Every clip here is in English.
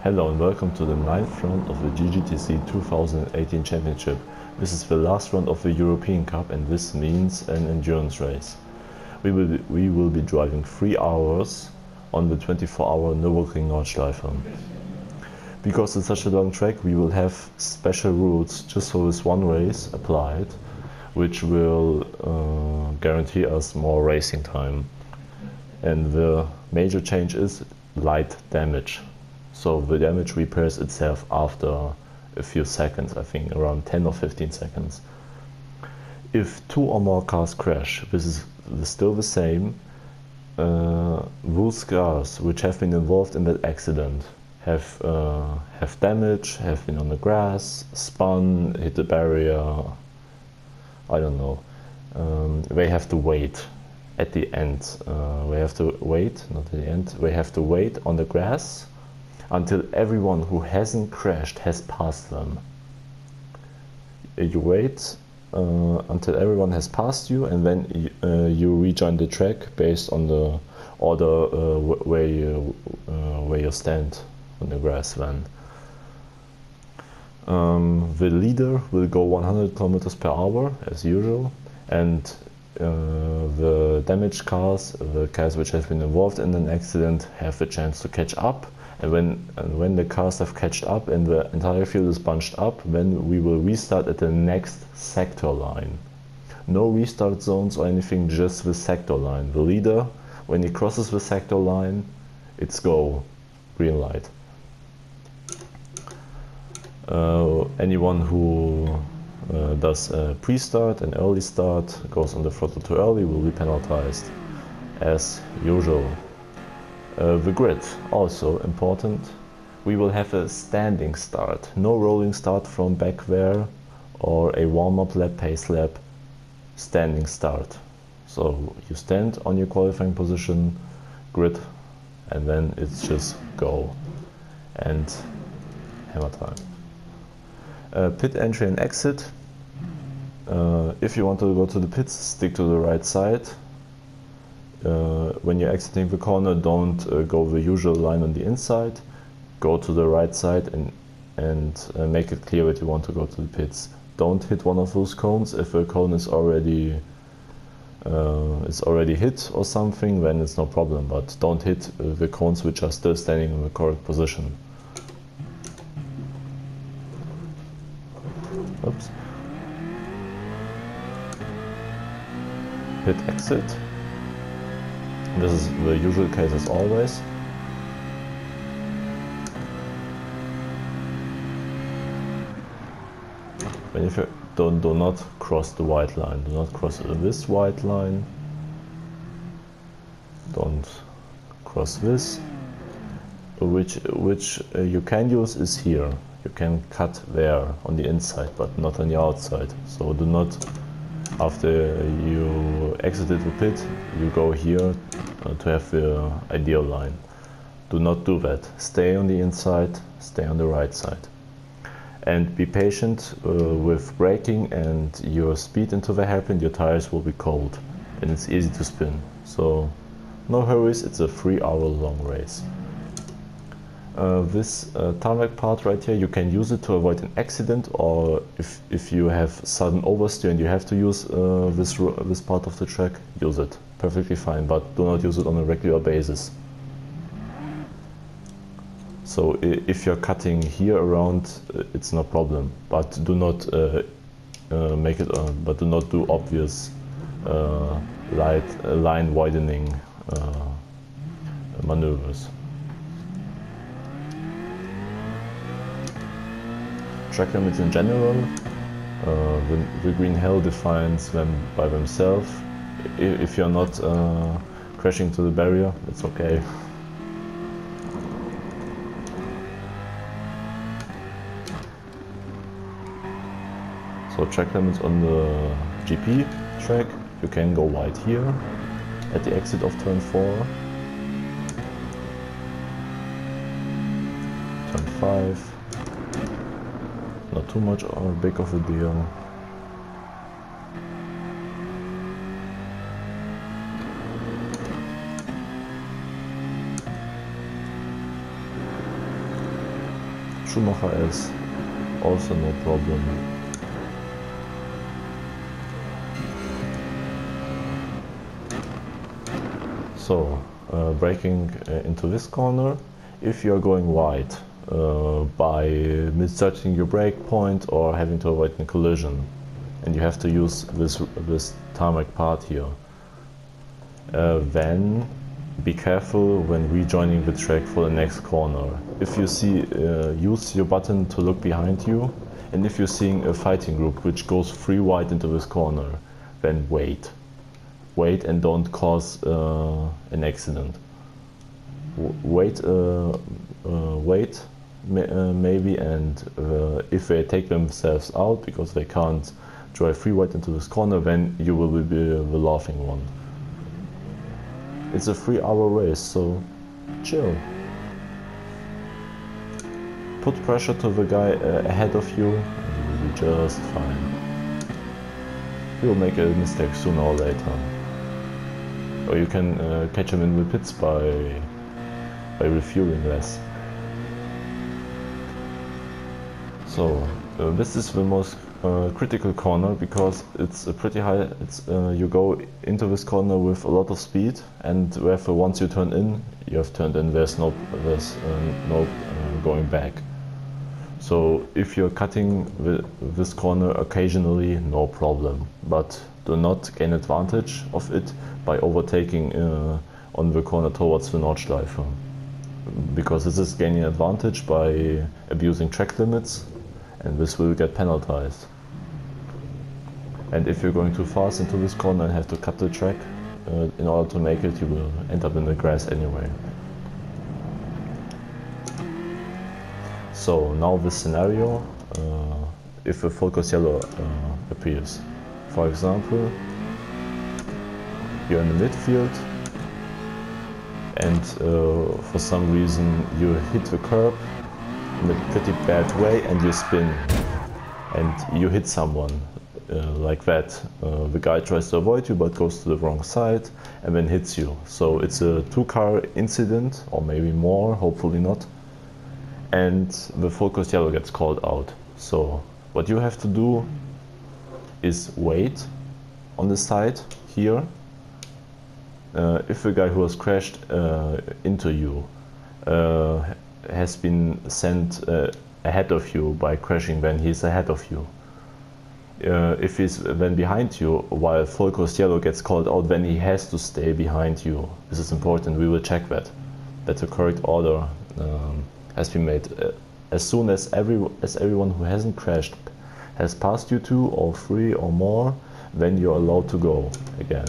Hello and welcome to the 9th round of the GGTC 2018 Championship. This is the last round of the European Cup and this means an endurance race. We will be driving 3 hours on the 24-hour Nürburgring Nordschleife. Because it's such a long track, we will have special rules just for this one race applied, which will guarantee us more racing time. And the major change is light damage. So the damage repairs itself after a few seconds, I think around 10 or 15 seconds. If 2 or more cars crash, this is still the same. Those cars which have been involved in that accident have damage, have been on the grass, spun, hit the barrier, I don't know. They have to wait at the end. They have to wait, not at the end, they have to wait on the grass until everyone who hasn't crashed has passed them. You wait until everyone has passed you, and then you rejoin the track based on the order where you stand on the grass then. The leader will go 100 kilometers per hour as usual, and the damaged cars, the cars which have been involved in an accident, have the chance to catch up. And when the cars have catched up and the entire field is bunched up, then we will restart at the next sector line. No restart zones or anything, just the sector line. The leader, when he crosses the sector line, it's go, green light. Anyone who does a pre-start and early start, goes on the throttle too early, will be penalized as usual. The grid, also important. We will have a standing start, no rolling start from back there or a warm-up lap, pace lap, standing start. So you stand on your qualifying position, grid, and then it's just go and hammer time. Pit entry and exit. If you want to go to the pits, stick to the right side. When you're exiting the corner, don't go the usual line on the inside. Go to the right side and make it clear that you want to go to the pits. Don't hit one of those cones. If a cone is already hit or something, then it's no problem. But don't hit the cones which are still standing in the correct position. Oops. Hit exit. This is the usual case as always. And if you do not cross the white line, do not cross this white line. Don't cross this. Which you can use is here. You can cut there on the inside, but not on the outside. So do not, after you exited the pit, you go here to have the ideal line. Do not do that. Stay on the inside, stay on the right side. And be patient with braking and your speed into the hairpin. Your tires will be cold and it's easy to spin. So no hurries, it's a 3-hour long race. This tarmac part right here, you can use it to avoid an accident, or if you have sudden oversteer and you have to use this part of the track, use it. Perfectly fine, but do not use it on a regular basis. So if you're cutting here around, it's no problem, but do not make it. But do not do obvious line widening maneuvers. Track limits in general, the green hell defines them by themselves. If you're not crashing to the barrier, it's okay. So track limits on the GP track, you can go wide here at the exit of turn 4, turn 5. Not too much or big of a deal. Schumacher S, also no problem. So, braking into this corner, if you're going wide by misjudging your brake point or having to avoid a collision, and you have to use this tarmac part here, then be careful when rejoining the track for the next corner. If you see, use your button to look behind you, and if you're seeing a fighting group which goes free wide into this corner, then wait. Wait and don't cause an accident. Wait, maybe, and if they take themselves out because they can't drive free wide into this corner, then you will be the laughing one. It's a 3-hour race, so chill. Put pressure to the guy ahead of you and you will be just fine. You'll make a mistake sooner or later. Or you can catch him in the pits by refueling less. So this is the most critical corner because it's a pretty high. You go into this corner with a lot of speed, and therefore once you turn in, you have turned in. There's no going back. So if you're cutting this corner occasionally, no problem. But do not gain advantage of it by overtaking on the corner towards the Nordschleife, because this is gaining advantage by abusing track limits, and this will get penalized. And if you're going too fast into this corner and have to cut the track in order to make it, you will end up in the grass anyway. So now this scenario, if a focus yellow appears. For example, you're in the midfield and for some reason you hit the curb in a pretty bad way and you spin and you hit someone like that. The guy tries to avoid you but goes to the wrong side and then hits you. So it's a 2-car incident, or maybe more, hopefully not. And the focus yellow gets called out. So what you have to do is wait on the side here. If the guy who has crashed into you has been sent ahead of you by crashing, then he's ahead of you. If he's then behind you while focus yellow gets called out, then he has to stay behind you. This is important. We will check that the correct order has been made. As soon as everyone who hasn't crashed has passed you 2 or 3 or more, then you're allowed to go again.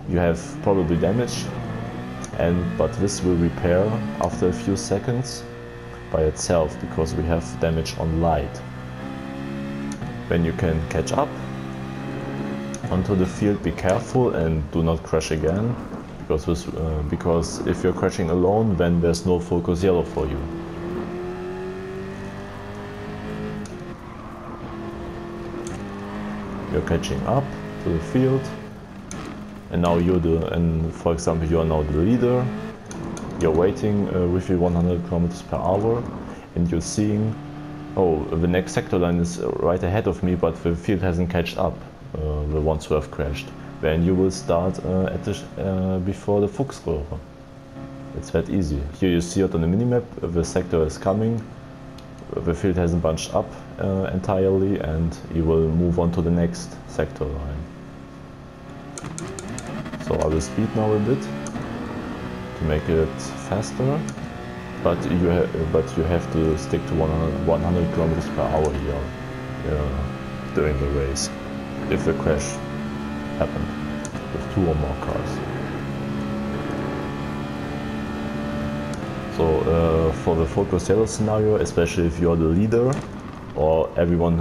You have probably damage, but this will repair after a few seconds by itself because we have damage on light. Then you can catch up onto the field. Be careful and do not crash again, because if you're crashing alone, then there's no focus yellow for you. You're catching up to the field, and now for example, you are now the leader. You're waiting with your 100 km/h, and you're seeing, oh, the next sector line is right ahead of me, but the field hasn't catched up, the ones who have crashed. Then you will start before the Fuchsröhre. It's that easy. Here you see it on the minimap, the sector is coming, the field hasn't bunched up entirely, and you will move on to the next sector line. So I will speed now a bit to make it faster, but you have to stick to 100 km/h here during the race if the crash happened with 2 or more cars. So for the focus yellow scenario, especially if you're the leader or everyone,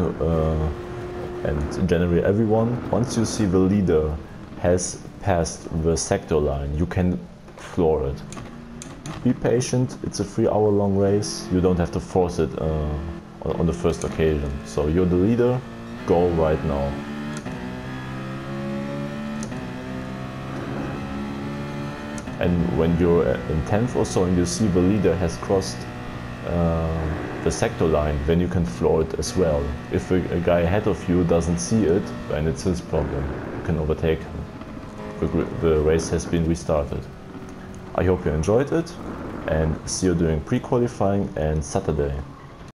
and generally everyone, once you see the leader has passed the sector line, you can floor it. Be patient, it's a 3-hour long race, you don't have to force it on the first occasion. So you're the leader, go right now. And when you're in 10th or so and you see the leader has crossed the sector line, then you can floor it as well. If a guy ahead of you doesn't see it, then it's his problem. You can overtake him. The race has been restarted. I hope you enjoyed it, and see you during pre-qualifying and Saturday.